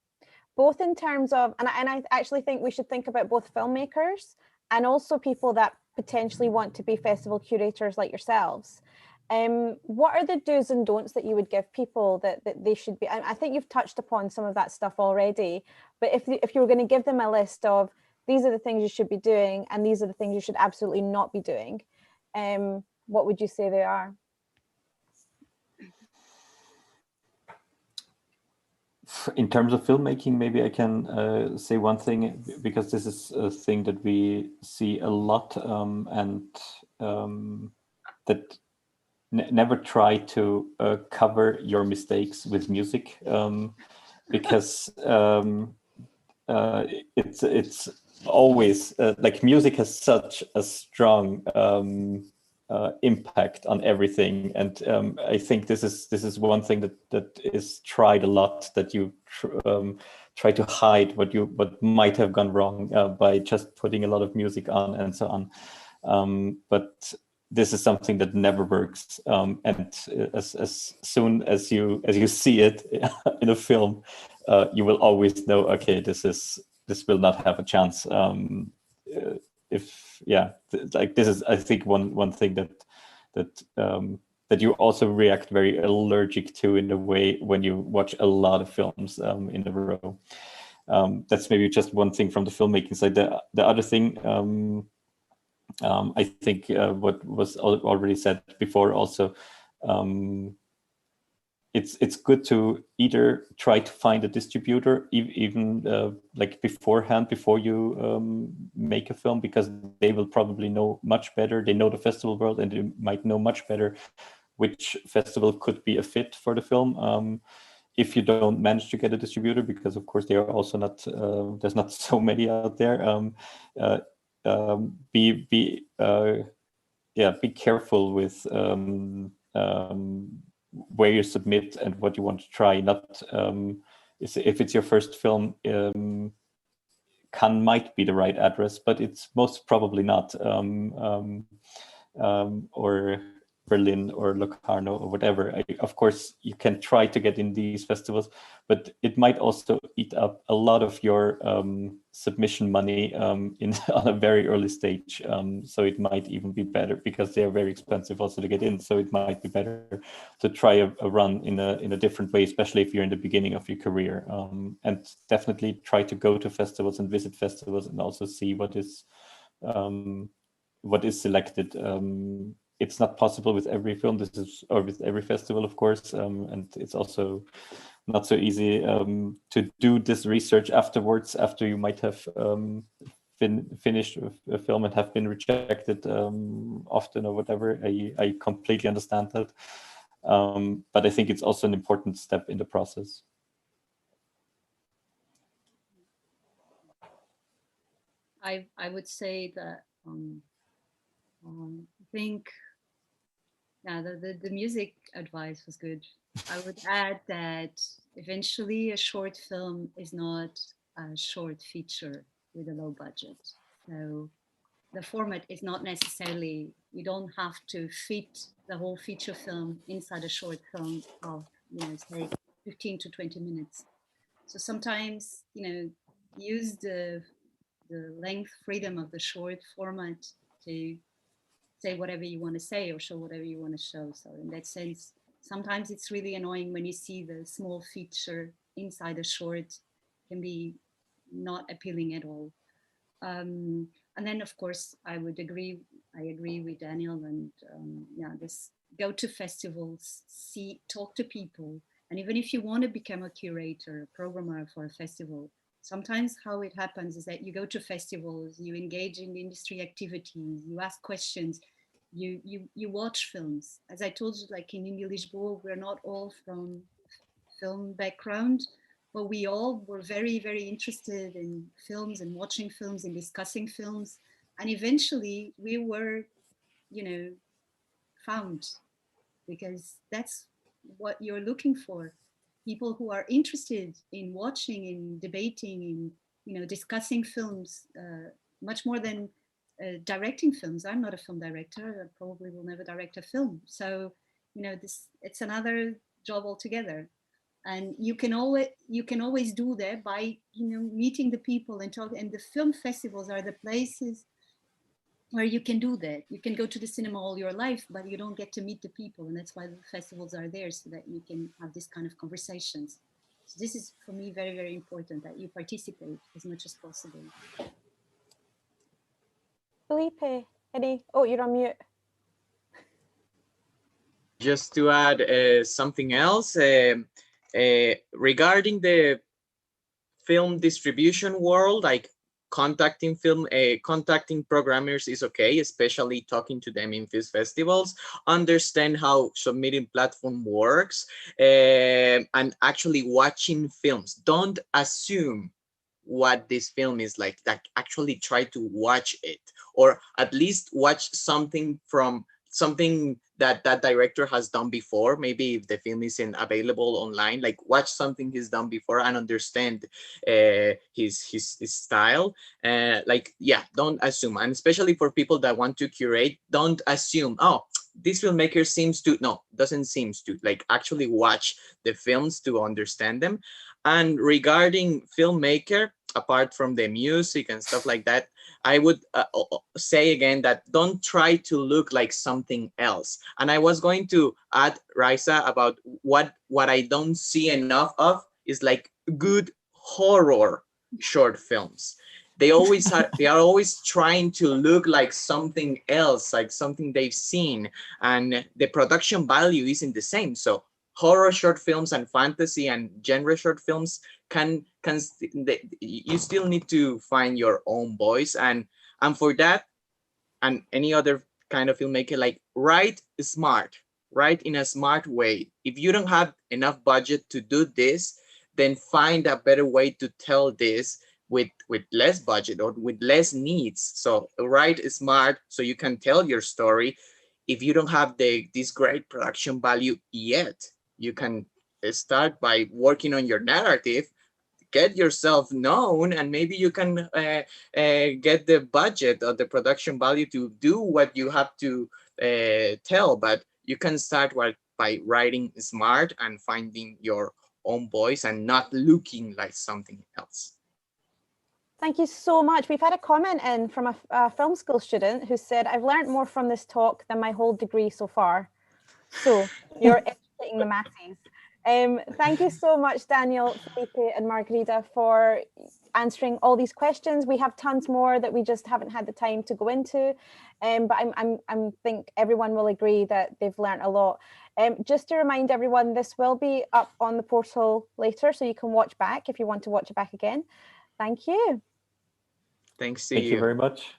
both in terms of, and I actually think we should think about both filmmakers and also people that potentially want to be festival curators like yourselves. What are the do's and don'ts that you would give people that they should be? I think you've touched upon some of that stuff already, but if you were going to give them a list of, these are the things you should be doing and these are the things you should absolutely not be doing, what would you say they are? In terms of filmmaking, maybe I can say one thing, because this is a thing that we see a lot, and that never try to cover your mistakes with music, because it's always like music has such a strong impact on everything, and I think this is one thing that is tried a lot, that you try to hide what might have gone wrong by just putting a lot of music on and so on, but this is something that never works, and as soon as you see it in a film, you will always know, okay, this will not have a chance. Like this is, I think, one thing that you also react very allergic to in a way when you watch a lot of films in a row. That's maybe just one thing from the filmmaking side. The other thing, I think what was already said before also, it's good to either try to find a distributor even like beforehand, before you make a film, because they will probably know much better. They know the festival world and they might know much better which festival could be a fit for the film. If you don't manage to get a distributor, because of course they are also not, there's not so many out there, be careful with where you submit and what you want to try. Not if it's your first film, Cannes might be the right address, but it's most probably not, or Berlin or Locarno or whatever. Of course, you can try to get in these festivals, but it might also eat up a lot of your submission money in on a very early stage. So it might even be better, because they're very expensive also to get in. So it might be better to try a run in a different way, especially if you're in the beginning of your career. And definitely try to go to festivals and visit festivals, and also see what is selected. It's not possible with every film, or with every festival, of course, and it's also not so easy to do this research afterwards, after you might have finished a film and have been rejected often or whatever. I completely understand that, but I think it's also an important step in the process. I would say that I think, yeah, the music advice was good. I would add that eventually a short film is not a short feature with a low budget. So the format is not necessarily, you don't have to fit the whole feature film inside a short film of, say 15 to 20 minutes. So sometimes, use the length freedom of the short format to say whatever you want to say or show whatever you want to show. So in that sense, sometimes it's really annoying when you see the small feature inside a short can be not appealing at all. And then of course I agree with Daniel, and this go to festivals, talk to people. And even if you want to become a curator, a programmer for a festival, sometimes how it happens is that you go to festivals, you engage in industry activities, you ask questions, you watch films. As I told you, like in Indie Lisboa, we're not all from film background, but we all were very, very interested in films and watching films and discussing films. And eventually we were, found, because that's what you're looking for. People who are interested in watching, in debating, in discussing films, much more than directing films. I'm not a film director. I probably will never direct a film. So, it's another job altogether. And you can always do that by meeting the people and talk. And the film festivals are the places where you can do that. You can go to the cinema all your life, but you don't get to meet the people. And that's why the festivals are there, so that you can have this kind of conversations. So this is, for me, very, very important, that you participate as much as possible. Felipe, oh, you're on mute. Just to add something else, regarding the film distribution world, like contacting programmers is okay, especially talking to them in these festivals, understand how submitting platform works, and actually watching films. Don't assume what this film is like actually try to watch it, or at least watch something that director has done before. Maybe if the film isn't available online, like watch something he's done before and understand his style. Don't assume. And especially for people that want to curate, don't assume, oh, this filmmaker doesn't seem to. Like, actually watch the films to understand them. And regarding filmmaker, apart from the music and stuff like that, I would say again that don't try to look like something else. And I was going to add, Raisa, about what I don't see enough of is like good horror short films. They are always trying to look like something else, like something they've seen, and the production value isn't the same. So horror short films and fantasy and genre short films you still need to find your own voice, and for that, and any other kind of filmmaker, like write in a smart way. If you don't have enough budget to do this, then find a better way to tell this with less budget or with less needs. So write smart so you can tell your story. If you don't have this great production value yet, you can start by working on your narrative, get yourself known, and maybe you can get the budget or the production value to do what you have to tell. But you can start by writing smart and finding your own voice and not looking like something else. Thank you so much. We've had a comment in from a film school student who said, I've learned more from this talk than my whole degree so far. So you're educating the masses. Thank you so much, Daniel, Felipe, and Margarida, for answering all these questions. We have tons more that we just haven't had the time to go into, but I think everyone will agree that they've learned a lot. Just to remind everyone, this will be up on the portal later, so you can watch back if you want to watch it back again. Thank you. Thanks to Thank you very much.